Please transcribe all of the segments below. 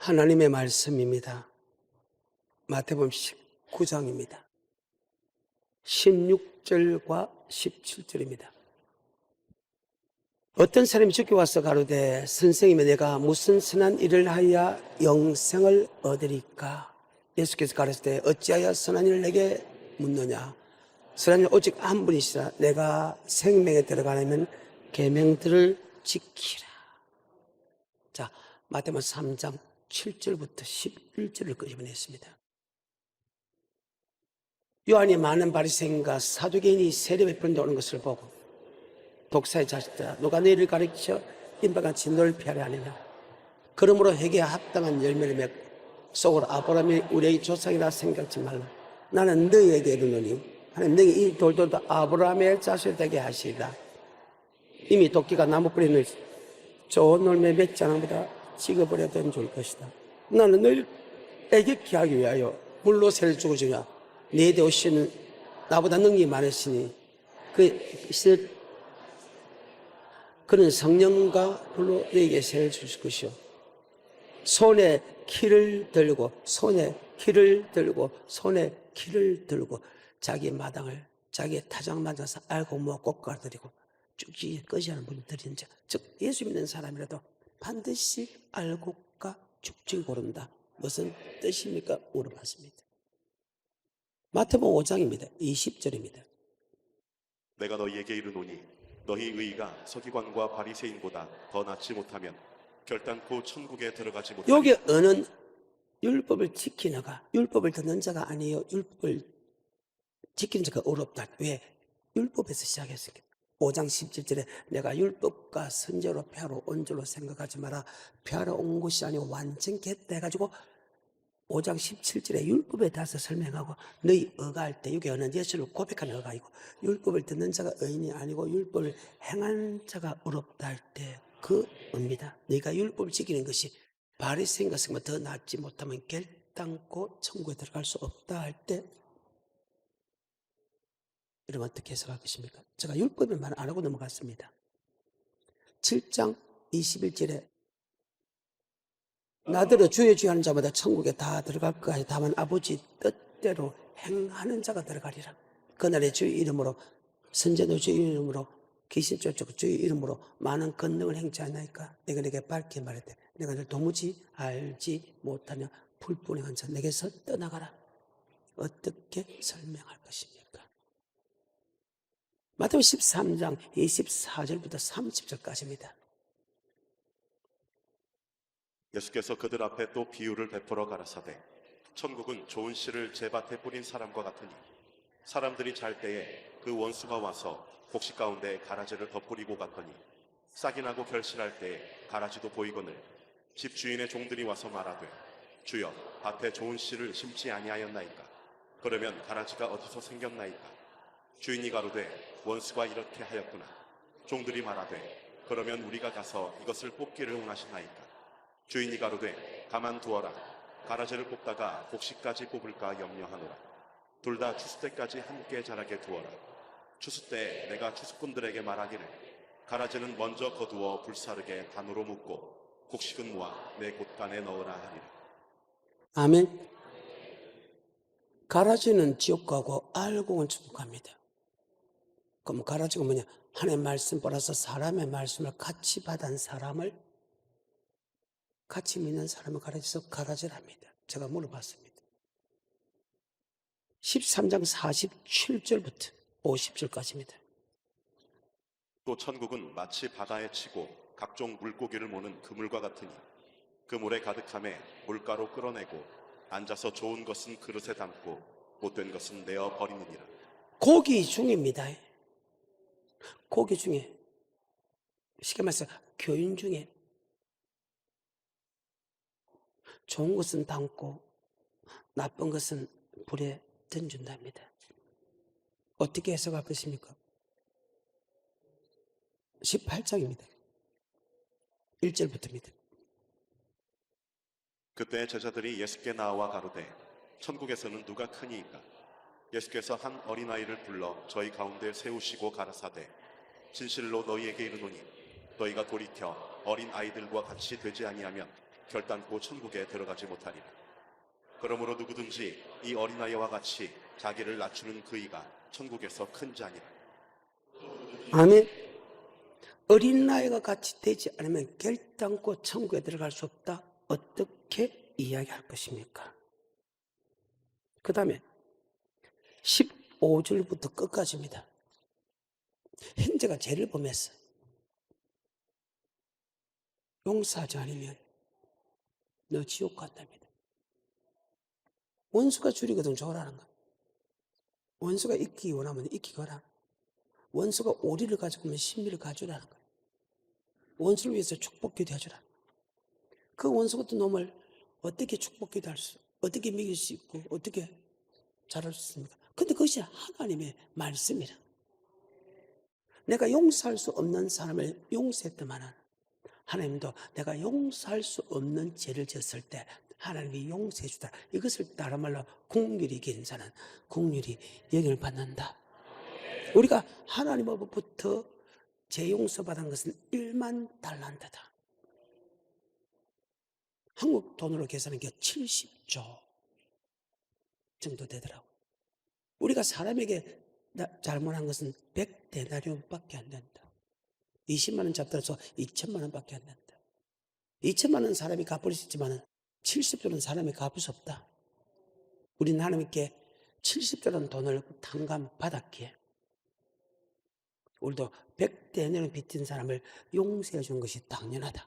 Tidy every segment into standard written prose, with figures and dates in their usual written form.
하나님의 말씀입니다. 마태복음 19장입니다. 16절과 17절입니다. 어떤 사람이 죽게 와서 가로되 선생님이 내가 무슨 선한 일을 하여 영생을 얻으리까? 예수께서 가르치되 어찌하여 선한 일을 내게 묻느냐? 선한 일 오직 한 분이시라. 내가 생명에 들어가려면 계명들을 지키라. 자, 마태복음 3장 7절부터 11절을 끄집어냈습니다. 요한이 많은 바리새인과 사두개인이 세례 베푸는데 오는 것을 보고 독사의 자식들아 누가 너희를 가르쳐 인바같이 너를 피하려 하느냐? 그러므로 회개에 합당한 열매를 맺고 속으로 아브라함이 우리의 조상이라 생각지 말라. 나는 너희에게 이르노니 하나님 너희 이 돌들도 아브라함의 자식 되게 하시리라. 이미 도끼가 나무 뿌리에 넣을 좋은 열매 맺지 않은 보다 찍어버려도 좋을 것이다. 나는 너희에게 기하기 위하여 물로 새를 주고 주냐? 네 대오시는 나보다 능력이 많으시니 그는 성령과 불로 너에게 새를 주실 것이요 손에 키를 들고 자기 마당을 자기의 타작 맞아서 알고 모아 꽃가들이고 쭉지 꺼지하는 분들인 자, 즉 예수 믿는 사람이라도 반드시 알곡과 죽지 고른다. 무슨 뜻입니까? 물어봤습니다. 마태복음 5장입니다. 20절입니다. 내가 너희에게 이르노니 너희 의가 서기관과 바리새인보다 더 낫지 못하면 결단코 천국에 들어가지 못하리라. 여기 어는 율법을 지키는가? 율법을 듣는 자가 아니에요. 율법을 지키는 자가 어렵다. 왜? 율법에서 시작했으니까. 5장 17절에 내가 율법과 선제로 폐하러 온 줄로 생각하지 마라. 폐하러 온 것이 아니고 완전히 했다 해가지고 5장 17절에 율법에 대해서 설명하고 너희 어가할 때 여기 어는 예수를 고백하는 어가이고 율법을 듣는 자가 의인이 아니고 율법을 행하는 자가 어렵다 할 때 그 의입니다. 너희가 율법을 지키는 것이 바리새인과 더 낫지 못하면 결단코 천국에 들어갈 수 없다 할 때 여러분 어떻게 해석할 것입니까? 제가 율법의 말을 안 하고 넘어갔습니다. 7장 21절에 나더러 주의 주의 하는 자마다 천국에 다 들어갈 거야. 다만 아버지 뜻대로 행하는 자가 들어가리라. 그날에 주의 이름으로 선제도 주의 이름으로 귀신 쫓고 주의 이름으로 많은 권능을 행치 않나이까? 내가 내게 밝게 말했대. 내가 널 도무지 알지 못하며 불분행한 자 내게서 떠나가라. 어떻게 설명할 것입니까? 마태복음 13장 24절부터 30절까지입니다. 예수께서 그들 앞에 또 비유를 베풀어 가라사대 천국은 좋은 씨를 제밭에 뿌린 사람과 같으니 사람들이 잘 때에 그 원수가 와서 곡식 가운데 가라지를 덧뿌리고 갔더니 싹이 나고 결실할 때에 가라지도 보이거늘 집주인의 종들이 와서 말하되 주여 밭에 좋은 씨를 심지 아니하였나이까? 그러면 가라지가 어디서 생겼나이까? 주인이 가로되 원수가 이렇게 하였구나. 종들이 말하되 그러면 우리가 가서 이것을 뽑기를 원하시나이까? 주인이 가로되 가만두어라. 가라지를 뽑다가 곡식까지 뽑을까 염려하노라. 둘 다 추수 때까지 함께 자라게 두어라. 추수 때 내가 추수꾼들에게 말하기를 가라지는 먼저 거두어 불사르게 단으로 묶고 곡식은 모아 내 곳간에 넣으라 하리라. 아멘. 가라지는 지옥 가고 알곡은 천국 갑니다. 그럼 가라지가 뭐냐? 하나님의 말씀 플러스 사람의 말씀을 같이 받은 사람을 같이 믿는 사람을 가르쳐서 가라지랍니다. 제가 물어봤습니다. 13장 47절부터 50절까지입니다. 또 천국은 마치 바다에 치고 각종 물고기를 모는 그물과 같으니 그물에 가득함에 물가로 끌어내고 앉아서 좋은 것은 그릇에 담고 못된 것은 내어 버리느니라. 고기 중입니다. 고기 중에 쉽게 말해서 교인 중에 좋은 것은 담고 나쁜 것은 불에 던진답니다. 어떻게 해석할 것입니까? 18장입니다. 1절부터입니다. 그때 제자들이 예수께 나와 가로되 천국에서는 누가 크니이까? 예수께서 한 어린아이를 불러 저희 가운데 세우시고 가라사대 진실로 너희에게 이르노니 너희가 돌이켜 어린 아이들과 같이 되지 아니하면 결단코 천국에 들어가지 못하리라. 그러므로 누구든지 이 어린아이와 같이 자기를 낮추는 그이가 천국에서 큰 자니라. 아멘. 어린아이가 같이 되지 않으면 결단코 천국에 들어갈 수 없다. 어떻게 이야기할 것입니까? 그 다음에 15절부터 끝까지입니다. 형제가 죄를 범했어. 용서하지 않으면 너 지옥 간답니다. 원수가 줄이거든 좋으라는 거야. 원수가 있기 원하면 있기거라. 원수가 오리를 가지고 오면 신비를 가져라는 거야. 원수를 위해서 축복 기도해주라. 그 원수 같은 놈을 어떻게 축복 기도할 수, 어떻게 먹일 수 있고 어떻게 잘할 수 있습니까? 근데 그것이 하나님의 말씀이라. 내가 용서할 수 없는 사람을 용서했더만은 하나님도 내가 용서할 수 없는 죄를 지었을 때 하나님이 용서해 주다. 이것을 다른 말로 긍휼히 여기는 자는 긍휼히 여김을 받는다. 우리가 하나님으로부터 죄 용서받은 것은 1만 달란트다. 한국 돈으로 계산한 게 70조 정도 되더라고. 우리가 사람에게 잘못한 것은 100데나리온밖에 안 된다. 20만 원 잡더라도 2천만 원밖에 안 된다. 2천만 원 사람이 갚을 수 있지만 70조는 사람이 갚을 수 없다. 우리는 하나님께 70조라는 돈을 탕감받았기에 우리도 100데나리온 빚진 사람을 용서해 주는 것이 당연하다.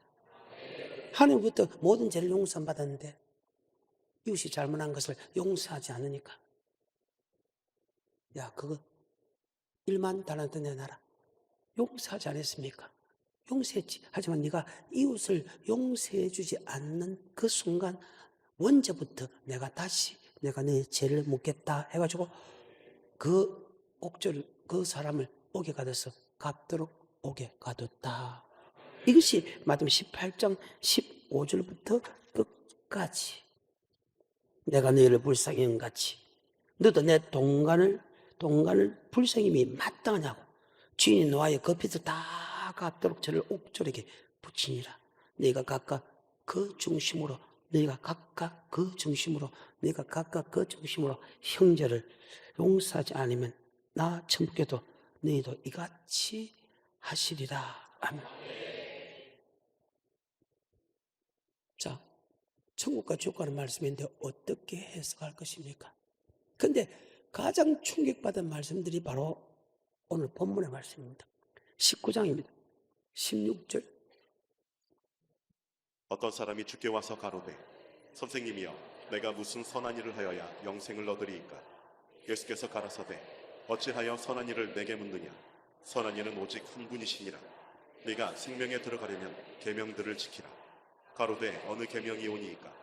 하나님부터 모든 죄를 용서받았는데 이웃이 잘못한 것을 용서하지 않으니까 야 그거 1만 달란트 내놔라. 용서하지 않았습니까? 용서했지. 하지만 네가 이웃을 용서해 주지 않는 그 순간 원죄부터 내가 내 죄를 묻겠다 해가지고 그 옥조를 그 사람을 옥에 가둬서 갚도록 옥에 가뒀다. 이것이 마태복음 18장 15절부터 끝까지 내가 너희를 불쌍히 한 같이 너도 내 동간을 불쌍히 마땅하냐고 주인이 노하여 그 빚을 다 갚도록 저를 옥졸에게 붙이니라. 너희가 각각 그 중심으로 형제를 용서하지 않으면 나 천국에도 너희도 이같이 하시리라. 아멘. 자, 천국과 지옥과는 말씀인데 어떻게 해석할 것입니까? 근데 가장 충격받은 말씀들이 바로 오늘 본문의 말씀입니다. 19장입니다. 16절. 어떤 사람이 주께 와서 가로되 선생님이여 내가 무슨 선한 일을 하여야 영생을 얻으리이까? 예수께서 가라사대 어찌하여 선한 일을 내게 묻느냐? 선한 일은 오직 한 분이시니라. 네가 생명에 들어가려면 계명들을 지키라. 가로되 어느 계명이 오니이까?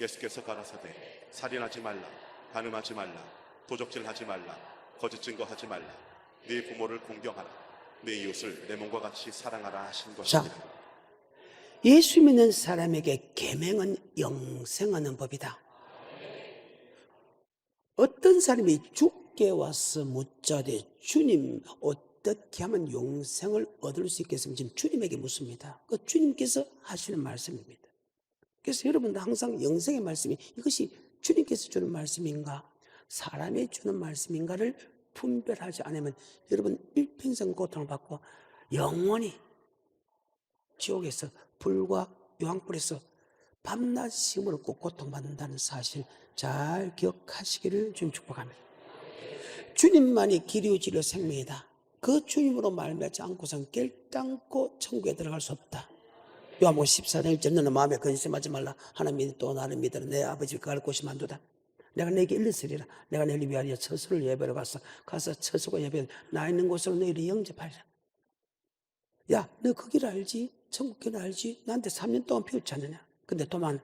예수께서 가라사대 살인하지 말라, 간음하지 말라, 도적질하지 말라, 거짓 증거하지 말라, 네 부모를 공경하라, 네 이웃을 내 몸과 같이 사랑하라 하신 것이니라. 예수 믿는 사람에게 계명은 영생하는 법이다. 어떤 사람이 죽게 와서 묻자되 주님 어떻게 하면 영생을 얻을 수 있겠습니까? 지금 주님에게 묻습니다. 그 주님께서 하시는 말씀입니다. 그래서 여러분도 항상 영생의 말씀이 이것이 주님께서 주는 말씀인가 사람이 주는 말씀인가를 분별하지 않으면 여러분 일평생 고통을 받고 영원히 지옥에서 불과 유황불에서 밤낮 힘으로 꼭 고통받는다는 사실 잘 기억하시기를 주님 축복합니다. 주님만이 길이요 진리요 생명이다. 그 주님으로 말미암지 않고선 결단코 천국에 들어갈 수 없다. 요한복음 14장 1절 너는 마음에 근심하지 말라. 하나님 또 나를 믿으라. 내 아버지 갈 곳이 만두다. 내가 내게 일렀으리라. 내가 너희를 위하여 처소를 예배로 가서 처소가 예배 나 있는 곳으로 너희를 영접하리라. 야, 너 그 길 알지? 천국 길 알지? 나한테 3년 동안 피우지 않느냐? 근데 도만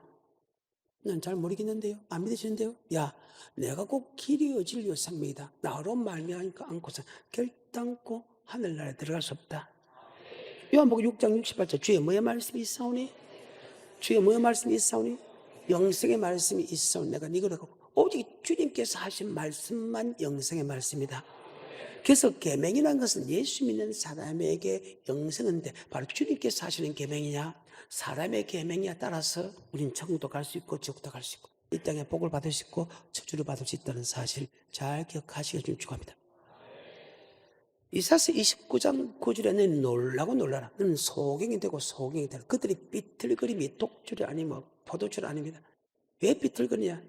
난 잘 모르겠는데요. 안 믿으시는데요? 야, 내가 꼭 길이요 진리요 생명이다. 나로 말미암지 않고서 결단코 하늘나라에 들어갈 수 없다. 요한복음 6장 68절 주의 뭐의 말씀이 있사오니? 주의 뭐의 말씀이 있사오니? 영생의 말씀이 있사오니 내가 이거라고 오직 주님께서 하신 말씀만 영생의 말씀이다. 그래서 계명이라는 것은 예수 믿는 사람에게 영생인데 바로 주님께서 하시는 계명이냐 사람의 계명에 따라서 우린 천국도 갈 수 있고 지옥도 갈 수 있고 이 땅에 복을 받을 수 있고 저주를 받을 수 있다는 사실 잘 기억하시길 축복합니다. 이사야서 29장 9절에 너는 놀라고 놀라라. 너는 소경이 되고 소경이 되라. 그들이 삐틀거림이 독줄이 아니면 포도줄 아닙니다. 왜 삐틀거리냐?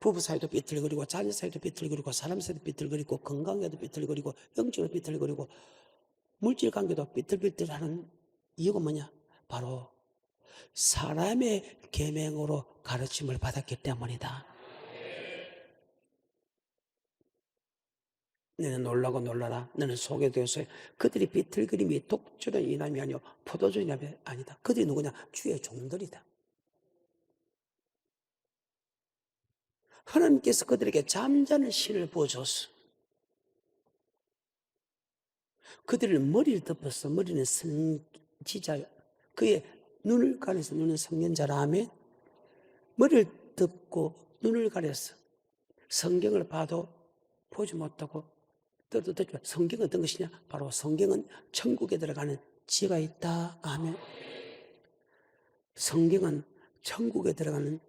부부 사이도 삐틀거리고 자녀 사이도 삐틀거리고 사람 사이도 삐틀거리고 건강에도 삐틀거리고 영적으로 삐틀거리고 물질 관계도 삐틀삐틀하는 이유가 뭐냐? 바로 사람의 계명으로 가르침을 받았기 때문이다. 너는 놀라고 놀라라. 너는 소개되어서 그들이 비틀거림이 독주의 인함이 아니요 포도주의 인함이 아니다. 그들이 누구냐? 주의 종들이다. 하나님께서 그들에게 잠자는 신을 부어줬어. 그들을 머리를 덮었어. 머리는 선지자. 그의 눈을 가려서 눈은 성년자라 하면 머리를 덮고 눈을 가렸어. 성경을 봐도 보지 못하고 성경은 어떤 것이냐? 바로 성경은 천국에 들어가는 지혜가 있다 하면 성경은 천국에 들어가는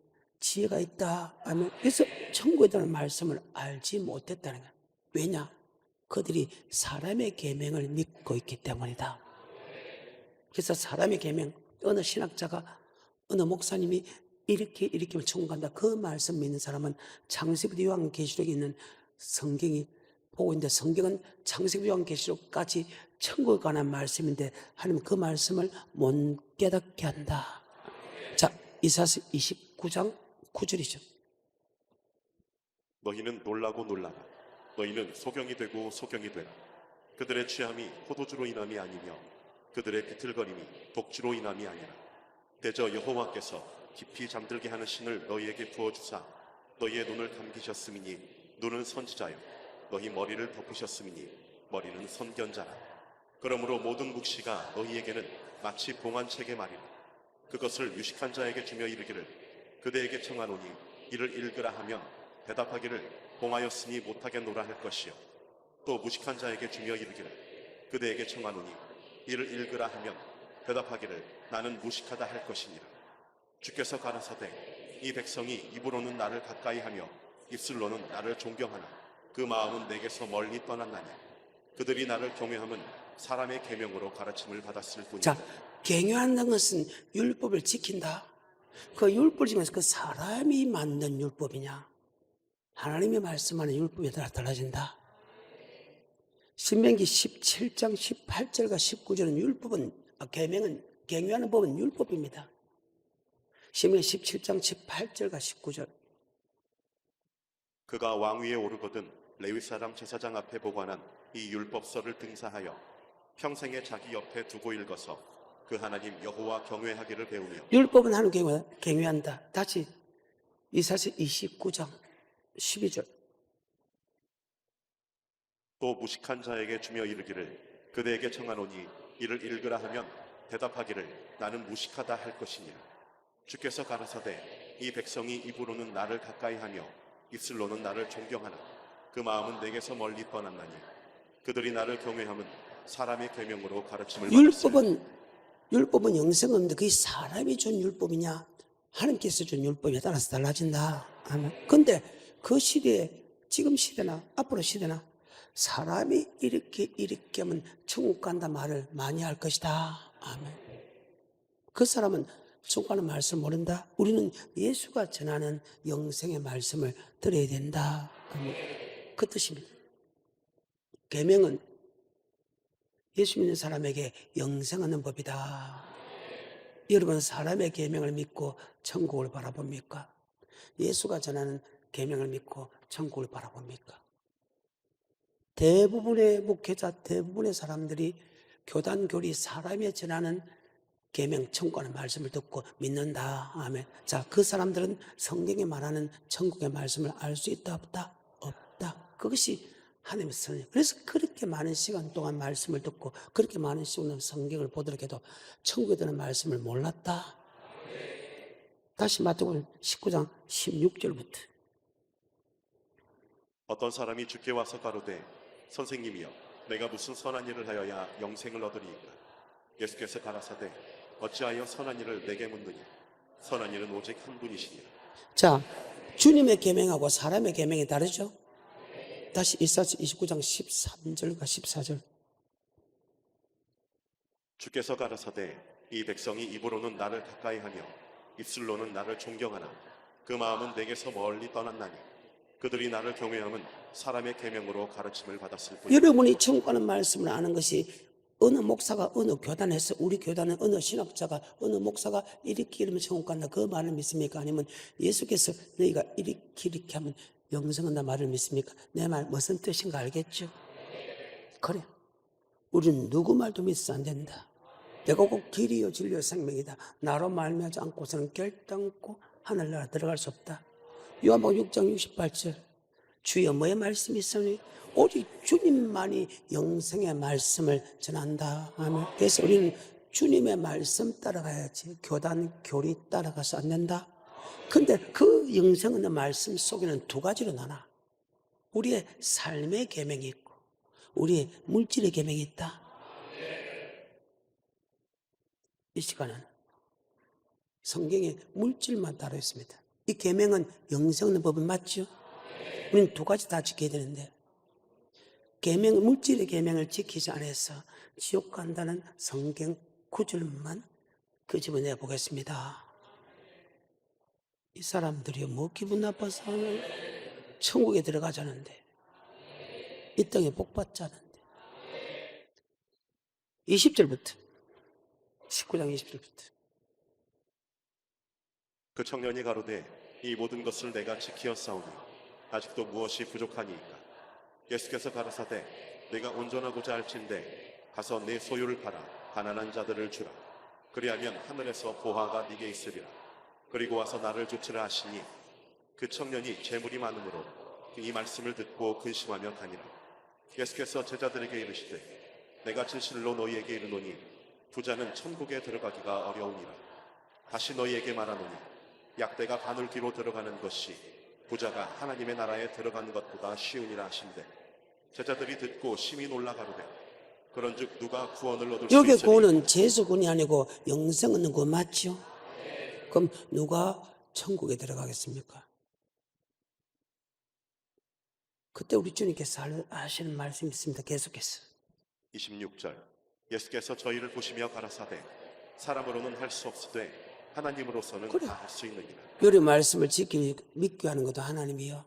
지혜가 있다 하면 그래서 천국에 들어가는 말씀을 알지 못했다는 거야. 왜냐? 그들이 사람의 계명을 믿고 있기 때문이다. 그래서 사람의 계명 어느 신학자가 어느 목사님이 이렇게 하면 천국 간다. 그 말씀 믿는 사람은 창세기부터 요한계시록에 있는 성경이 보고 있는데 성경은 창세기 요한계시록까지 천국에 관한 말씀인데 하나님은 그 말씀을 못 깨닫게 한다. 자, 이사야서 29장 9절이죠. 너희는 놀라고 놀라라. 너희는 소경이 되고 소경이 되라. 그들의 취함이 포도주로 인함이 아니며 그들의 비틀거림이 독주로 인함이 아니라 대저 여호와께서 깊이 잠들게 하는 신을 너희에게 부어주사 너희의 눈을 감기셨음이니 눈은 선지자요 너희 머리를 덮으셨음이니 머리는 선견자라. 그러므로 모든 묵시가 너희에게는 마치 봉안책의 말이라. 그것을 유식한 자에게 주며 이르기를 그대에게 청하노니 이를 읽으라 하면 대답하기를 봉하였으니 못하겠노라 할 것이요 또 무식한 자에게 주며 이르기를 그대에게 청하노니 이를 읽으라 하면 대답하기를 나는 무식하다 할 것이니라. 주께서 가라사대 이 백성이 입으로는 나를 가까이하며 입술로는 나를 존경하나 그 마음은 내게서 멀리 떠났나니 그들이 나를 경외함은 사람의 계명으로 가르침을 받았을 뿐이다. 자, 경외한다는 것은 율법을 지킨다. 그 율법 중에서 그 사람이 만든 율법이냐 하나님이 말씀하는 율법에 따라 달라진다. 신명기 17장 18절과 19절은 율법은 계명은 경외하는 법은 율법입니다. 신명기 17장 18절과 19절 그가 왕위에 오르거든 레위 사람 제사장 앞에 보관한 이 율법서를 등사하여 평생에 자기 옆에 두고 읽어서 그 하나님 여호와 경외하기를 배우며 율법은 하나님 경외한다. 다시 이사야서 29장 12절 또 무식한 자에게 주며 이르기를 그대에게 청하노니 이를 읽으라 하면 대답하기를 나는 무식하다 할 것이니라. 주께서 가라사대 이 백성이 입으로는 나를 가까이하며 입술로는 나를 존경하나 그 마음은 내게서 멀리 떠났나니 그들이 나를 경외함은 사람의 계명으로 가르침을 받았으니 율법은 영생 없는데 그게 사람이 준 율법이냐 하나님께서 준 율법에 따라서 달라진다. 아멘. 근데 그 시대에 지금 시대나 앞으로 시대나 사람이 이렇게 하면 천국 간다 말을 많이 할 것이다. 아멘. 그 사람은 천국 가는 말씀을 모른다. 우리는 예수가 전하는 영생의 말씀을 들어야 된다. 아멘. 그 뜻입니다. 계명은 예수 믿는 사람에게 영생 얻는 법이다. 여러분 사람의 계명을 믿고 천국을 바라봅니까? 예수가 전하는 계명을 믿고 천국을 바라봅니까? 대부분의 목회자, 대부분의 사람들이 교단 교리 사람이 전하는 계명, 천국하는 말씀을 듣고 믿는다. 아멘. 자, 그 사람들은 성경에 말하는 천국의 말씀을 알 수 있다, 없다? 없다. 그것이 하나님의 선이에요. 그래서 그렇게 많은 시간 동안 말씀을 듣고 그렇게 많은 시간 성경을 보도록 해도 천국에 대한 말씀을 몰랐다. 다시 마태복음 19장 16절부터 어떤 사람이 주께 와서 가로되 선생님이여 내가 무슨 선한 일을 하여야 영생을 얻으리이까? 예수께서 가라사대 어찌하여 선한 일을 내게 묻느냐? 선한 일은 오직 한 분이시니라. 자, 주님의 계명하고 사람의 계명이 다르죠? 다시 이사야서 29장 13절과 14절. 주께서 가라사대 이 백성이 입으로는 나를 가까이하며 입술로는 나를 존경하나 그 마음은 내게서 멀리 떠났나니 그들이 나를 경외함은 사람의 계명으로 가르침을 받았을 뿐이다. 여러분이 천국 가는 말씀을 아는 것이 어느 목사가 어느 교단에서, 우리 교단은 어느 신학자가 어느 목사가 이렇게 이러면 천국 간다 그 말을 믿습니까? 아니면 예수께서 너희가 이렇게 하면 영생 온다 말을 믿습니까? 내 말 무슨 뜻인가 알겠죠? 그래, 우리는 누구 말도 믿어서 안 된다. 내가 꼭 길이요 진리요 생명이다. 나로 말미암지 않고서는 결단코 하늘나라 들어갈 수 없다. 요한복음 6장 68절. 주여 뭐의 말씀이 있으니 오직 주님만이 영생의 말씀을 전한다. 아멘. 그래서 우리는 주님의 말씀 따라가야지 교단 교리 따라가서 안 된다. 근데 그 영생 없는 말씀 속에는 두 가지로 나눠. 우리의 삶의 계명이 있고 우리의 물질의 계명이 있다. 이 시간은 성경에 물질만 따로 있습니다. 이 계명은 영생 없는 법은 맞죠? 우리는 두 가지 다 지켜야 되는데 계명, 물질의 계명을 지키지 않아서 지옥 간다는 성경 구절만 끄집어내 보겠습니다. 이 사람들이 뭐 기분 나빠서 천국에 들어가자는데 이 땅에 복 받자는데 20절부터 19장 20절부터 그 청년이 가로되 이 모든 것을 내가 지키어 싸우니 아직도 무엇이 부족하니이까? 예수께서 가라사대 내가 온전하고자 할진대 가서 내 소유를 팔아 가난한 자들을 주라. 그리하면 하늘에서 보화가 네게 있으리라. 그리고 와서 나를 좇으라 하시니 그 청년이 재물이 많으므로 이 말씀을 듣고 근심하며 가니라. 예수께서 제자들에게 이르시되 내가 진실로 너희에게 이르노니 부자는 천국에 들어가기가 어려우니라. 다시 너희에게 말하노니 약대가 바늘귀로 들어가는 것이 부자가 하나님의 나라에 들어가는 것보다 쉬우니라 하신대. 제자들이 듣고 심히 놀라 가로되 그런즉 누가 구원을 얻을 수 여기 있으리? 구원은 재수군이 아니고 영생 얻는 거 맞죠? 그럼 누가 천국에 들어가겠습니까? 그때 우리 주님께서 하시는 말씀이 있습니다. 계속해서 26절 예수께서 저희를 보시며 가라사대 사람으로는 할 수 없으되 하나님으로서는 그래. 다 할 수 있느니라. 여러 말씀을 지키고 믿게 하는 것도 하나님이요.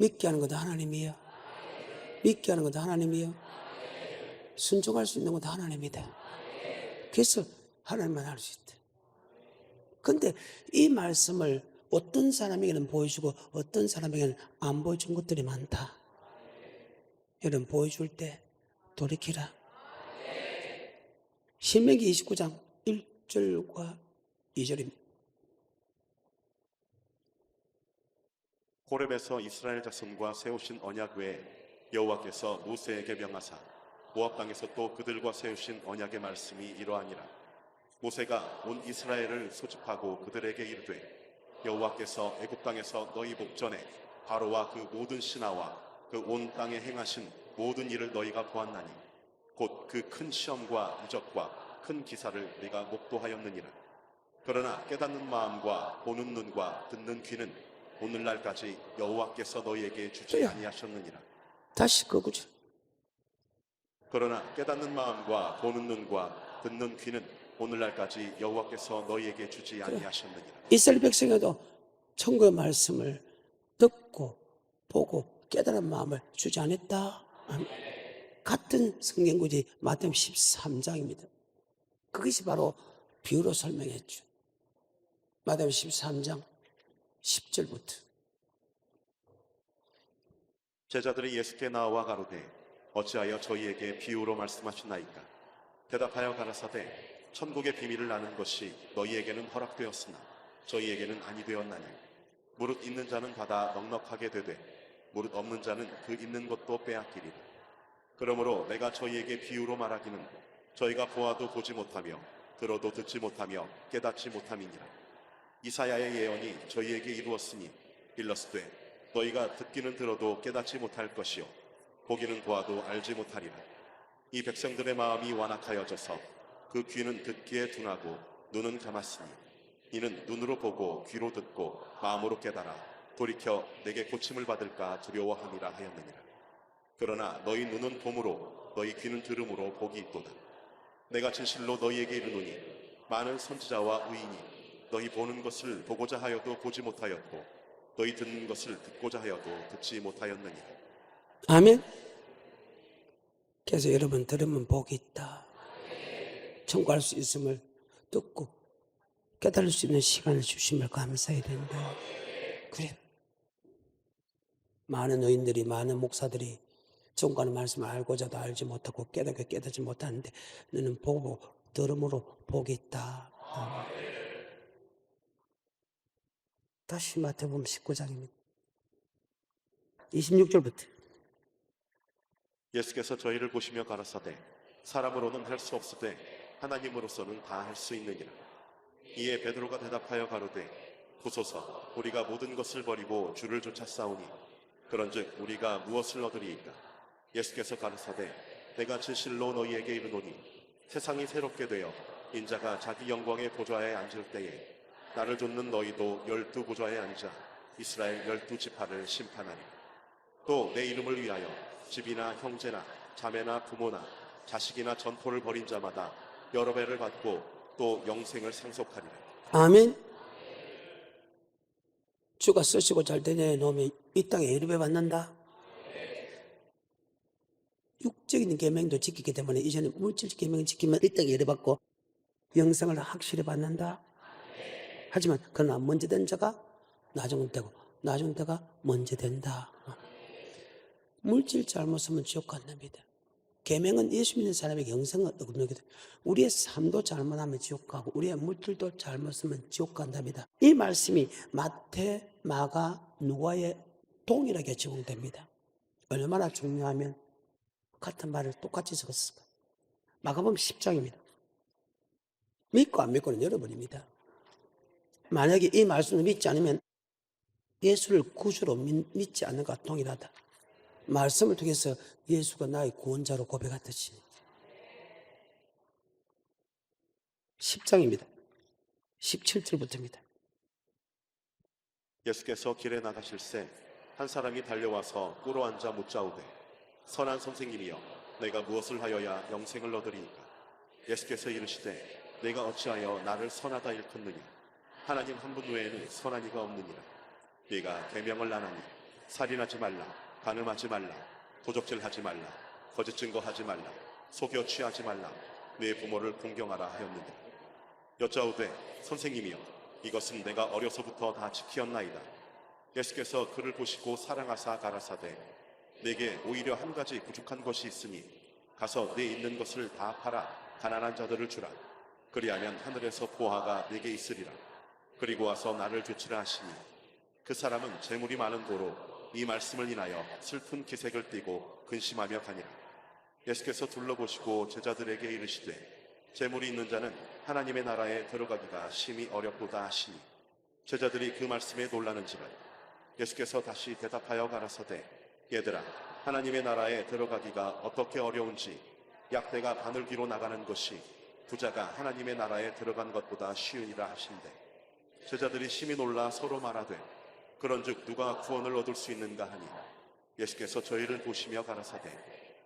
믿게 하는 것도 하나님이요. 믿게 하는 것도 하나님이요. 순종할 수 있는 것도 하나님이다. 그래서 하나님만 할 수 있다. 근데 이 말씀을 어떤 사람에게는 보여주고 어떤 사람에게는 안 보여준 것들이 많다. 여러분 보여줄 때 돌이키라. 신명기 29장 1절과 2절입니다. 호렙에서 이스라엘 자손과 세우신 언약 외에 여호와께서 모세에게 명하사 모압 땅에서 또 그들과 세우신 언약의 말씀이 이러하니라. 모세가 온 이스라엘을 소집하고 그들에게 이르되 여호와께서 애굽 땅에서 너희 목전에 바로와 그 모든 신하와 그 온 땅에 행하신 모든 일을 너희가 보았나니 곧 그 큰 시험과 이적과 큰 기사를 네가 목도하였느니라. 그러나 깨닫는 마음과 보는 눈과 듣는 귀는 오늘날까지 여호와께서 너희에게 주지 아니하셨느니라. 다시 그 구절. 그러나 깨닫는 마음과 보는 눈과 듣는 귀는 오늘날까지 여호와께서 너희에게 주지 아니하셨느니라. 이스라엘 백성에도 천국의 말씀을 듣고 보고 깨달은 마음을 주지 않았다. 같은 성경구지 마태복음 13장입니다. 그것이 바로 비유로 설명했죠. 마태복음 13장 10절부터 제자들이 예수께 나와 가로되 어찌하여 저희에게 비유로 말씀하시나이까? 대답하여 가라사대 천국의 비밀을 아는 것이 너희에게는 허락되었으나 저희에게는 아니 되었나니 무릇 있는 자는 받아 넉넉하게 되되 무릇 없는 자는 그 있는 것도 빼앗기리라. 그러므로 내가 저희에게 비유로 말하기는 저희가 보아도 보지 못하며 들어도 듣지 못하며 깨닫지 못함이니라. 이사야의 예언이 저희에게 이루었으니 일렀으되 너희가 듣기는 들어도 깨닫지 못할 것이요 보기는 보아도 알지 못하리라. 이 백성들의 마음이 완악하여져서 그 귀는 듣기에 둔하고 눈은 감았으니 이는 눈으로 보고 귀로 듣고 마음으로 깨달아 돌이켜 내게 고침을 받을까 두려워함이라 하였느니라. 그러나 너희 눈은 봄으로 너희 귀는 들음으로 복이 있도다. 내가 진실로 너희에게 이르노니 많은 선지자와 의인이 너희 보는 것을 보고자 하여도 보지 못하였고 너희 듣는 것을 듣고자 하여도 듣지 못하였느니라. 아멘. 그래서 여러분 들으면 복이 있다. 청구할 수 있음을 듣고 깨달을 수 있는 시간을 주심을 감사해야 된다. 그래. 많은 의인들이, 많은 목사들이 청구하는 말씀을 알고자도 알지 못하고 깨닫지 못하는데 너는 보고 들음으로 복이 있다. 다시 마태복음 19장입니다. 26절부터. 예수께서 저희를 보시며 가라사대 사람으로는 할 수 없으되 하나님으로서는 다 할 수 있느니라. 이에 베드로가 대답하여 가로되 보소서 우리가 모든 것을 버리고 주를 쫓아 싸우니 그런즉 우리가 무엇을 얻으리이까. 예수께서 가라사대 내가 진실로 너희에게 이르노니 세상이 새롭게 되어 인자가 자기 영광의 보좌에 앉을 때에 나를 좇는 너희도 12 보좌에 앉아 이스라엘 12지파를 심판하리. 또 내 이름을 위하여 집이나 형제나 자매나 부모나 자식이나 전토를 벌인 자마다 여러 배를 받고 또 영생을 상속하리라. 아멘. 주가 쓰시고 잘 되내놓으면 이 땅에 여러 배 받는다. 육적인 계명도 지키기 때문에 이제는 물질적 계명을 지키면 이 땅에 여러 받고 영생을 확실히 받는다. 하지만 그러나 먼저 된 자가 나중은 되고 나중 자가 먼저 된다. 물질 잘못 쓰면 지옥 간답니다. 계명은 예수 믿는 사람에게 영생을 얻는 게 돼. 우리의 삶도 잘못하면 지옥 가고 우리의 물질도 잘못 쓰면 지옥 간답니다. 이 말씀이 마태, 마가, 누가에 동일하게 적용됩니다. 얼마나 중요하면 같은 말을 똑같이 적었을까. 마가복음 10장입니다. 믿고 안 믿고는 여러분입니다. 만약에 이 말씀을 믿지 않으면 예수를 구주로 믿지 않는 것과 동일하다. 말씀을 통해서 예수가 나의 구원자로 고백하듯이. 10장입니다. 17절부터입니다. 예수께서 길에 나가실새 한 사람이 달려와서 꿇어 앉아 묻자오되 선한 선생님이여 내가 무엇을 하여야 영생을 얻으리이까. 예수께서 이르시되 내가 어찌하여 나를 선하다 일컫느냐. 하나님 한 분 외에는 선한 이가 없느니라. 네가 계명을 안 하니 살인하지 말라, 간음하지 말라, 도적질하지 말라, 거짓 증거하지 말라, 속여 취하지 말라, 네 부모를 공경하라 하였느니라. 여짜오되 선생님이여 이것은 내가 어려서부터 다 지키었나이다. 예수께서 그를 보시고 사랑하사 가라사대 내게 오히려 한 가지 부족한 것이 있으니 가서 네 있는 것을 다 팔아 가난한 자들을 주라. 그리하면 하늘에서 보화가 네게 있으리라. 그리고 와서 나를 좇으라 하시니 그 사람은 재물이 많은 도로 이 말씀을 인하여 슬픈 기색을 띠고 근심하며 가니라. 예수께서 둘러보시고 제자들에게 이르시되 재물이 있는 자는 하나님의 나라에 들어가기가 심히 어렵도다 하시니 제자들이 그 말씀에 놀라는지라. 예수께서 다시 대답하여 가라사대 얘들아 하나님의 나라에 들어가기가 어떻게 어려운지 약대가 바늘기로 나가는 것이 부자가 하나님의 나라에 들어간 것보다 쉬우니라 하신대. 제자들이 심히 놀라 서로 말하되 그런즉 누가 구원을 얻을 수 있는가 하니 예수께서 저희를 보시며 가라사대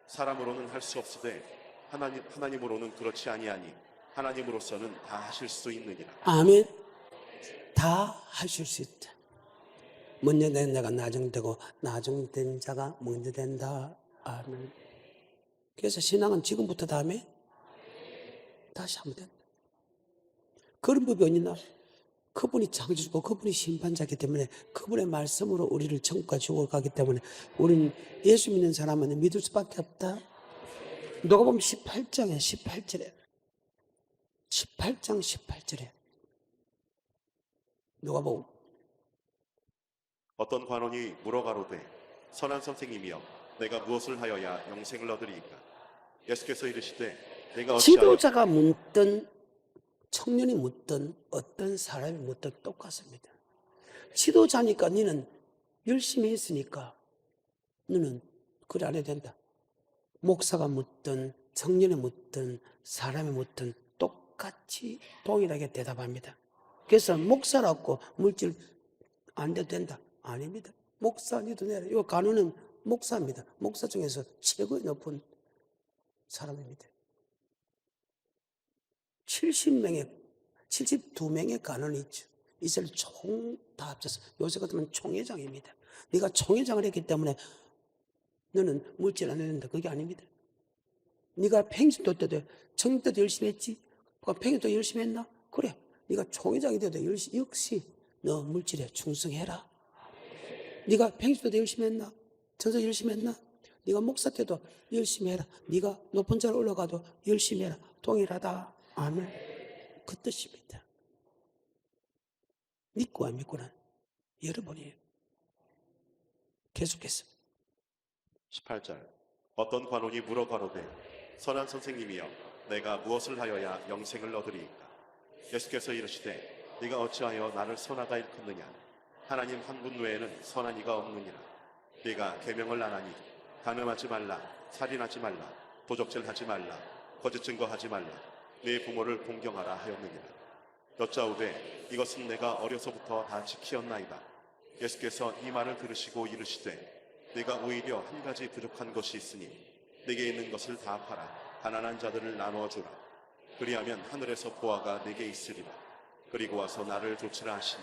사람으로는 할 수 없으되 하나님으로는 그렇지 아니하니 하나님으로서는 다 하실 수 있느니라. 아멘. 다 하실 수 있다. 먼저 된 자가 나중되고 나중된 자가 먼저 된다. 아멘. 그래서 신앙은 지금부터 다음에 다시 하면 된다. 그런 법이 어딨나? 그분이 창조주고 그분이 심판자이기 때문에 그분의 말씀으로 우리를 천국까지 주고 가기 때문에 우리는 예수 믿는 사람은 믿을 수밖에 없다. 누가복음 18장에 18절에 18장 18절에 누가복음 어떤 관원이 물어가로되 선한 선생님이여 내가 무엇을 하여야 영생을 얻으리이까. 예수께서 이르시되 내가 어찌하여 지도자가 묻든 청년이 묻든 어떤 사람이 묻든 똑같습니다. 지도자니까 너는 열심히 했으니까 너는 그래 안 해도 된다. 목사가 묻든 청년이 묻든 사람이 묻든 똑같이 동일하게 대답합니다. 그래서 목사라고 물질 안 돼도 된다. 아닙니다. 목사 니도 내라. 이 간호는 목사입니다. 목사 중에서 최고의 높은 사람입니다. 72명의 간원이 있죠. 이스라엘 총 다 합쳐서 요새 같으면 총회장입니다. 네가 총회장을 했기 때문에 너는 물질 안 해야 된다. 그게 아닙니다. 네가 팽신도 때도 청년 때도 열심히 했지. 팽신도 열심히 했나? 그래. 네가 총회장이 돼도 역시 너 물질에 충성해라. 네가 팽신도 때도 열심히 했나? 전서 열심히 했나? 네가 목사 때도 열심히 해라. 네가 높은 자로 올라가도 열심히 해라. 동일하다. 아멘. 그 뜻입니다. 믿고 안 믿고는 여러분이에요. 계속해서 18절. 어떤 관원이 물어 가로되 선한 선생님이여 내가 무엇을 하여야 영생을 얻으리이까. 예수께서 이르시되 네가 어찌하여 나를 선하다 일컫느냐. 하나님 한 분 외에는 선한 이가 없느니라. 네가 계명을 안 하니 간음하지 말라, 살인하지 말라, 도적질하지 말라, 거짓 증거하지 말라, 네 부모를 공경하라 하였느니라. 여짜오되 이것은 내가 어려서부터 다 지키었나이다. 예수께서 이 말을 들으시고 이르시되 네가 오히려 한 가지 부족한 것이 있으니 네게 있는 것을 다 팔아 가난한 자들을 나누어 주라. 그리하면 하늘에서 보화가 네게 있으리라. 그리고 와서 나를 좇으라 하시니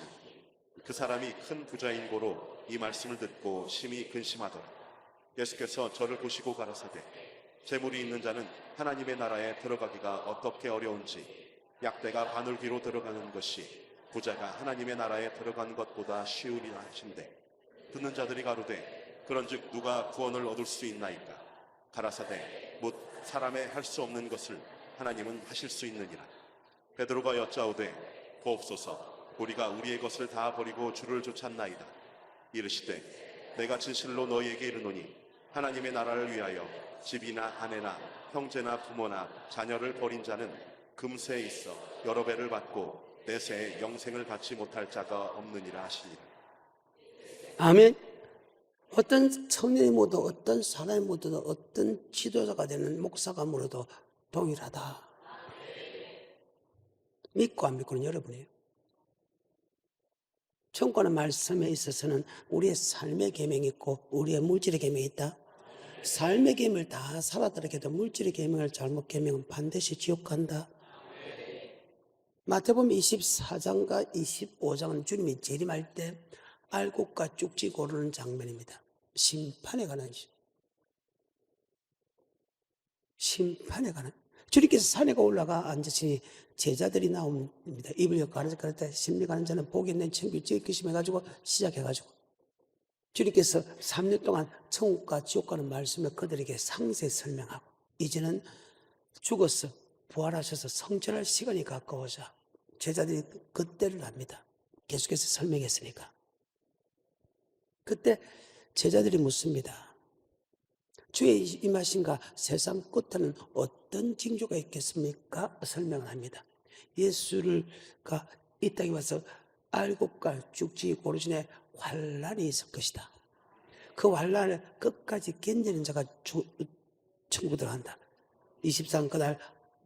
그 사람이 큰 부자인 고로 이 말씀을 듣고 심히 근심하더라. 예수께서 저를 보시고 가라사대 재물이 있는 자는 하나님의 나라에 들어가기가 어떻게 어려운지 약대가 바늘귀로 들어가는 것이 부자가 하나님의 나라에 들어간 것보다 쉬우리라 하신대. 듣는 자들이 가로되 그런즉 누가 구원을 얻을 수 있나이까. 가라사대 못 사람의 할 수 없는 것을 하나님은 하실 수 있느니라. 베드로가 여짜오되 보옵소서 우리가 우리의 것을 다 버리고 주를 쫓았나이다. 이르시되 내가 진실로 너희에게 이르노니 하나님의 나라를 위하여 집이나 아내나 형제나 부모나 자녀를 버린 자는 금세에 있어 여러 배를 받고 내세에 영생을 받지 못할 자가 없느니라 하시니라. 아멘. 어떤 청년이 묻어도 어떤 사람이 묻어도 어떤 지도자가 되는 목사가 물어도 동일하다. 믿고 안 믿고는 여러분이에요. 천국의 말씀에 있어서는 우리의 삶의 계명이 있고 우리의 물질의 계명이 있다. 삶의 계명을 다 살아들어도 물질의 계명을 잘못 계명은 반드시 지옥 간다. 마태복음 24장과 25장은 주님이 재림할 때 알곡과 쭉지 고르는 장면입니다. 심판에 관한 심판에 관한. 주님께서 산에 올라가 앉으시니 제자들이 나옵니다. 입을 가르쳐 가르쳐 심리 가는 자는 복이 있는 천국 지키심 해가지고 시작해가지고 주님께서 3년 동안 천국과 지옥 가는 말씀을 그들에게 상세히 설명하고 이제는 죽어서 부활하셔서 성천할 시간이 가까워져 제자들이 그때를 압니다. 계속해서 설명했으니까. 그때 제자들이 묻습니다. 주의 임하신가 세상 끝에는 어떤 징조가 있겠습니까? 설명을 합니다. 예수가 이 땅에 와서 알곡과 죽지 고르신의 환란이 있을 것이다. 그 환란을 끝까지 견디는 자가 천국 들어간다. 24장 그날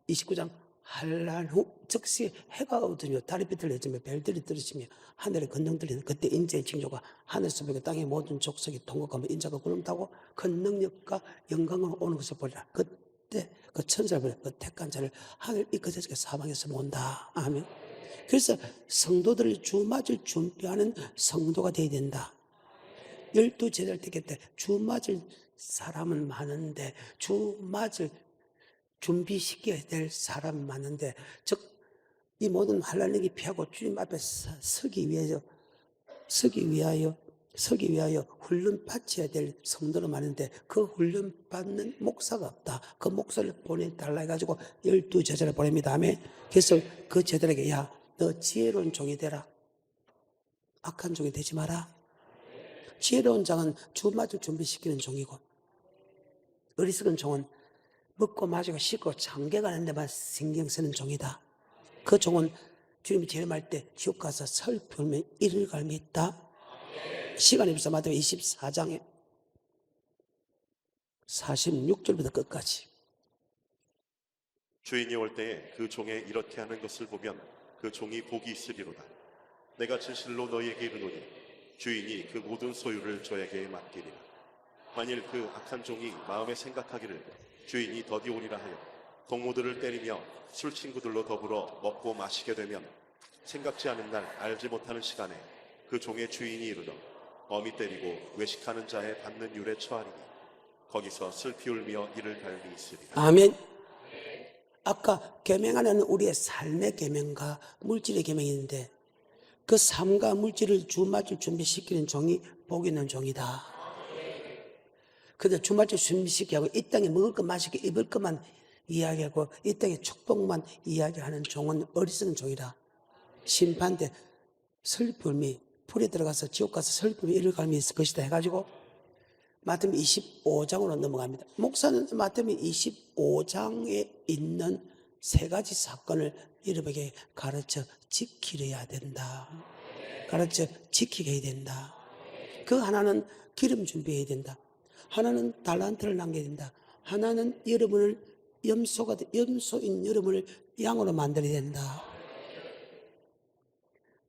29장 환란 후 즉시 해가 어두며 달이 비틀어지며 별들이 떨어지며 하늘에 건능 들리는 그때 인자의 징조가 하늘에서 보고 땅의 모든 족속이 통곡하며 인자가 구름 타고 큰 능력과 영광으로 오는 것을 보리라. 그때 그 천사를 보라. 그 택한 자를 하늘 이끌어서 사방에서 모은다. 아멘. 그래서 성도들을 주 맞을 준비하는 성도가 되어야 된다. 12 제자를 택할 때 주 맞을 사람은 많은데 주 맞을 준비시켜야 될 사람 많은데 즉 이 모든 환란을 피하고 주님 앞에 서기 위하여 훈련 받쳐야 될 성도는 많은데 그 훈련 받는 목사가 없다. 그 목사를 보내달라 해가지고 12 제자를 보냅니다. 아멘. 그래서 그 제자들에게 야, 너 지혜로운 종이 되라. 악한 종이 되지 마라. 지혜로운 장은 주 맞을 준비시키는 종이고 어리석은 종은 먹고 마시고 씻고 장가 가는 데만 신경 쓰는 종이다. 그 종은 주님이 재림할 때 지옥 가서 설풀면 이를 갈미 있다. 시간이 없어 마태복음 24장에 46절부터 끝까지. 주인이 올 때에 그 종에 이렇게 하는 것을 보면 그 종이 복이 있으리로다. 내가 진실로 너희에게 이르노니 주인이 그 모든 소유를 저에게 맡기리라. 만일 그 악한 종이 마음에 생각하기를 주인이 더디 오리라 하여 동무들을 때리며 술 친구들로 더불어 먹고 마시게 되면 생각지 않은 날 알지 못하는 시간에 그 종의 주인이 이르러 어미 때리고 외식하는 자의 받는 율에 처하리니 거기서 슬피 울며 이를 갈미 있으리라. 아멘. 아까 계명하는 우리의 삶의 계명과 물질의 계명이 있는데 그 삶과 물질을 주마줄 준비시키는 종이 복 있는 종이다. 근데 주마줄 준비시키고 이 땅에 먹을 것 마실 것 입을 것만 이야기하고 이 땅에 축복만 이야기하는 종은 어리석은 종이다. 심판대 슬픔이 불에 들어가서 지옥 가서 슬픔이 이를 갈미 있을 것이다 해가지고 마태복음 25장으로 넘어갑니다. 목사는 마태복음 25장에 있는 세 가지 사건을 여러분에게 가르쳐 지키려야 된다. 가르쳐 지키게 해야 된다. 그 하나는 기름 준비해야 된다. 하나는 달란트를 남겨야 된다. 하나는 여러분을 염소인 여러분을 양으로 만들어야 된다.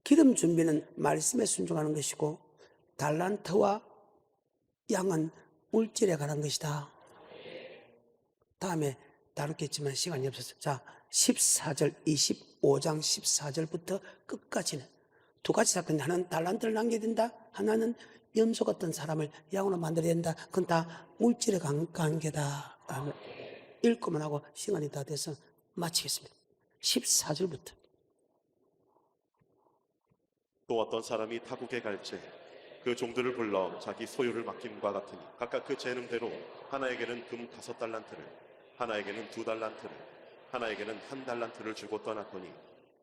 기름 준비는 말씀에 순종하는 것이고 달란트와 양은 물질에 관한 것이다. 다음에 다루겠지만 시간이 없어서 자 14절 25장 14절부터 끝까지는 두 가지 사건. 하나는 달란트를 남겨야 된다. 하나는 염소 같은 사람을 양으로 만들어야 된다. 그건 다 물질의 관계다. 읽고만 하고 시간이 다 돼서 마치겠습니다. 14절부터 또 어떤 사람이 타국에 갈지 그 종들을 불러 자기 소유를 맡김과 같으니 각각 그 재능대로 하나에게는 금 5달란트를 하나에게는 2달란트를 하나에게는 1달란트를 주고 떠났더니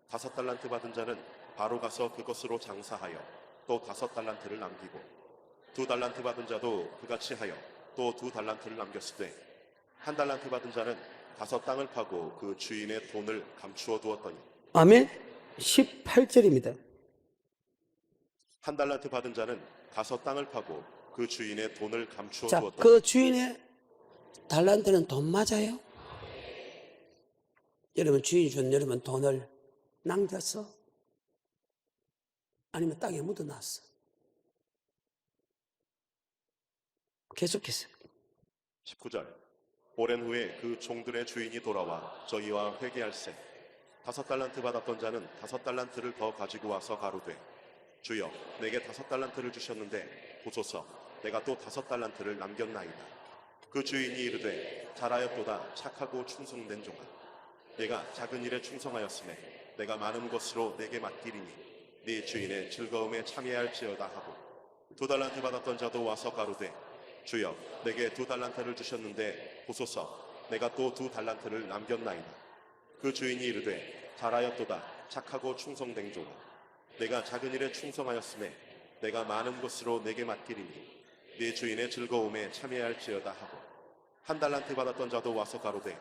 5달란트 받은 자는 바로 가서 그것으로 장사하여 또 5달란트를 남기고 2달란트 받은 자도 그같이 하여 또 2달란트를 남겼으되 1달란트 받은 자는 5 땅을 파고 그 주인의 돈을 감추어 두었더니 아멘. 18절입니다. 1달란트 받은 자는 5 땅을 파고 그 주인의 돈을 감추어 자, 두었더니 그 주인의 달란트는 돈 맞아요? 여러분 주인이 준 여러분 돈을 남겼어? 아니면 땅에 묻어놨어? 계속해서 19절 오랜 후에 그 종들의 주인이 돌아와 저희와 회개할세 5달란트 받았던 자는 5달란트를 더 가지고 와서 가로되 주여 내게 5달란트를 주셨는데 보소서 내가 또 5달란트를 남겼나이다. 그 주인이 이르되 잘하였도다 착하고 충성된 종아 내가 작은 일에 충성하였으매 내가 많은 것으로 내게 맡기리니 네 주인의 즐거움에 참여할지어다 하고 2달란트 받았던 자도 와서 가로되 주여 내게 2달란트를 주셨는데 보소서 내가 또 2달란트를 남겼나이다. 그 주인이 이르되 잘하였도다 착하고 충성된 종아 내가 작은 일에 충성하였으매 내가 많은 것으로 내게 맡기리니 네 주인의 즐거움에 참여할지어다 하고 1달란트 받았던 자도 와서 가로되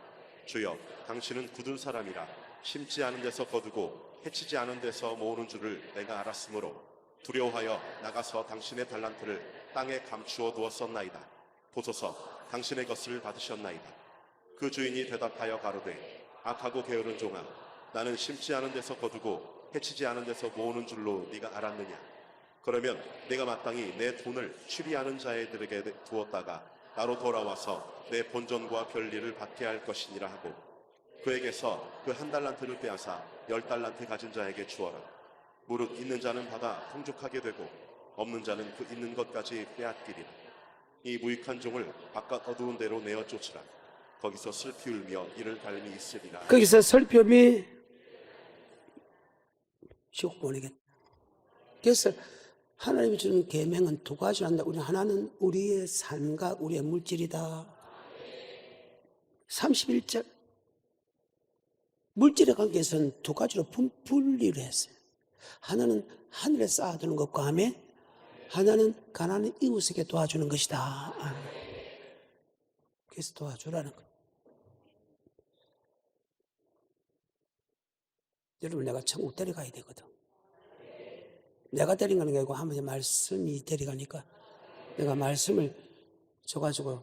주여 당신은 굳은 사람이라 심지 않은 데서 거두고 해치지 않은 데서 모으는 줄을 내가 알았으므로 두려워하여 나가서 당신의 달란트를 땅에 감추어 두었었나이다. 보소서 당신의 것을 받으셨나이다. 그 주인이 대답하여 가로되 악하고 게으른 종아 나는 심지 않은 데서 거두고 해치지 않은 데서 모으는 줄로 네가 알았느냐. 그러면 내가 마땅히 내 돈을 취리하는 자들에게 두었다가 나로 돌아와서 내 본전과 별일을 받게 할 것이니라 하고 그에게서 그 1달란트를 빼앗아 10달란트 가진 자에게 주어라. 무릇 있는 자는 받아 풍족하게 되고 없는 자는 그 있는 것까지 빼앗기리라. 이 무익한 종을 바깥 어두운 데로 내어 쫓으라. 거기서 슬피 울며 이를 갈미 있으리라. 거기서 슬픔이 지옥 보내겠다. 그래서 하나님이 주는 계명은 두 가지란다. 우리 하나는 우리의 삶과 우리의 물질이다. 31절 물질의 관계에서는 두 가지로 분리를 했어요. 하나는 하늘에 쌓아두는 것과 하면 하나는 가난한 이웃에게 도와주는 것이다. 그래서 도와주라는 것. 여러분 내가 천국 데려가야 되거든. 내가 데려가는 게 아니고 하나님의 말씀이 데려가니까 내가 말씀을 줘가지고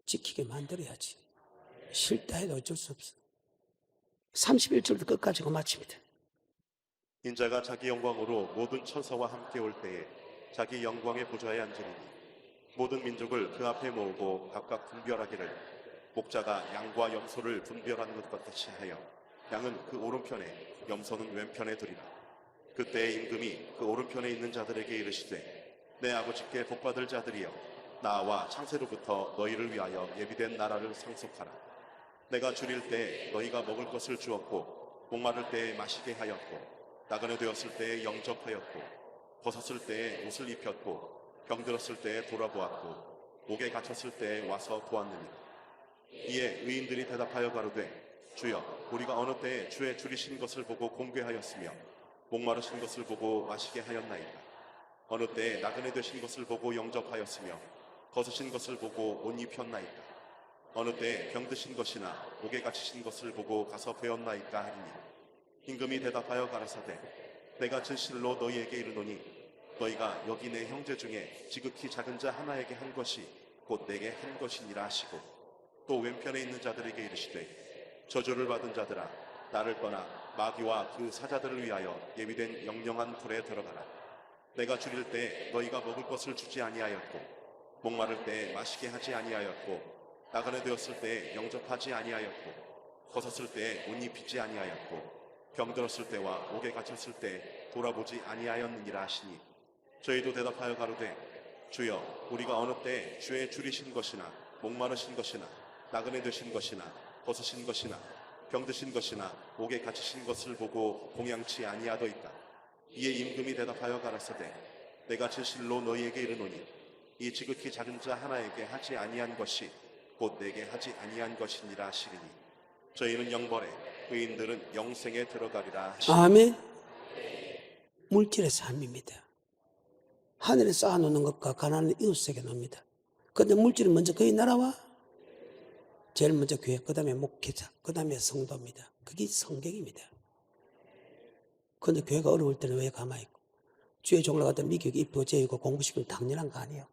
지키게 만들어야지. 싫다 해도 어쩔 수 없어. 31절부터 끝까지 그 마칩니다. 인자가 자기 영광으로 모든 천사와 함께 올 때에 자기 영광의 보좌에 앉으리니 모든 민족을 그 앞에 모으고 각각 분별하기를 목자가 양과 염소를 분별하는 것 같이 하여 양은 그 오른편에 염소는 왼편에 두리라. 그때 임금이 그 오른편에 있는 자들에게 이르시되 내 아버지께 복받을 자들이여 나와 창세로부터 너희를 위하여 예비된 나라를 상속하라. 내가 줄일 때 너희가 먹을 것을 주었고 목마를 때에 마시게 하였고 나그네 되었을 때에 영접하였고 벗었을 때에 옷을 입혔고 병들었을 때에 돌아보았고 목에 갇혔을 때에 와서 도왔느니라. 이에 의인들이 대답하여 가로되 주여 우리가 어느 때에 주의 줄이신 것을 보고 공개하였으며 목마르신 것을 보고 마시게 하였나이까. 어느 때에 나그네 되신 것을 보고 영접하였으며 벗으신 것을 보고 옷 입혔나이까. 어느 때에 병드신 것이나 목에 갇히신 것을 보고 가서 배웠나이까 하리니 임금이 대답하여 가라사대 내가 진실로 너희에게 이르노니 너희가 여기 내 형제 중에 지극히 작은 자 하나에게 한 것이 곧 내게 한 것이니라 하시고 또 왼편에 있는 자들에게 이르시되 저주를 받은 자들아 나를 떠나 마귀와 그 사자들을 위하여 예비된 영영한 불에 들어가라. 내가 줄일 때 너희가 먹을 것을 주지 아니하였고 목마를 때 마시게 하지 아니하였고 나그네 되었을 때 영접하지 아니하였고 벗었을 때 옷 입히지 아니하였고 병들었을 때와 목에 갇혔을 때 돌아보지 아니하였느니라 하시니 저희도 대답하여 가로되 주여 우리가 어느 때 주의 줄이신 것이나 목마르신 것이나 나그네 되신 것이나 벗으신 것이나 병드신 것이나 목에 갇히신 것을 보고 공양치 아니하더이까. 이에 임금이 대답하여 가라사대 내가 진실로 너희에게 이르노니 이 지극히 작은 자 하나에게 하지 아니한 것이 곧 내게 하지 아니한 것이니라 하시리니 저희는 영벌에 의인들은 영생에 들어가리라 하시니 아멘. 물질의 삶입니다. 하늘에 쌓아놓는 것과 가난한 이웃에게 놉니다. 그런데 물질은 먼저 그의 나라와 제일 먼저 교회, 그 다음에 목회자, 그 다음에 성도입니다. 그게 성경입니다. 그런데 교회가 어려울 때는 왜 가만히 있고 주의 종을 갖다 미국 입고 재이고 공부시키면 당연한 거 아니에요.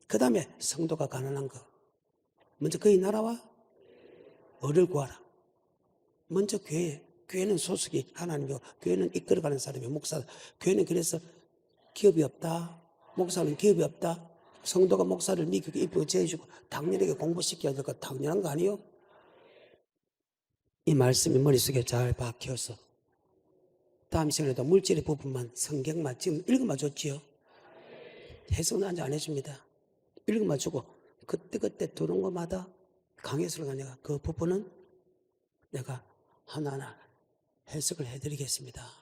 그 다음에 성도가 가난한 거 먼저 그의 나라와 뭐를 구하라. 먼저 교회는 소속이 하나님이고 교회는 이끌어가는 사람이 목사. 교회는 그래서 기업이 없다. 목사는 기업이 없다. 성도가 목사를 미국에 입고 재해주고 당연하게 공부시켜야 될 거 당연한 거 아니에요? 이 말씀이 머릿속에 잘 박혀서 다음 시간에도 물질의 부분만 성경만 지금 읽어만 줬지요. 해석은 아직 안 해줍니다. 읽어만 주고 그때그때 들어온 것마다 강해서가 내가 그 부분은 내가 하나하나 해석을 해드리겠습니다.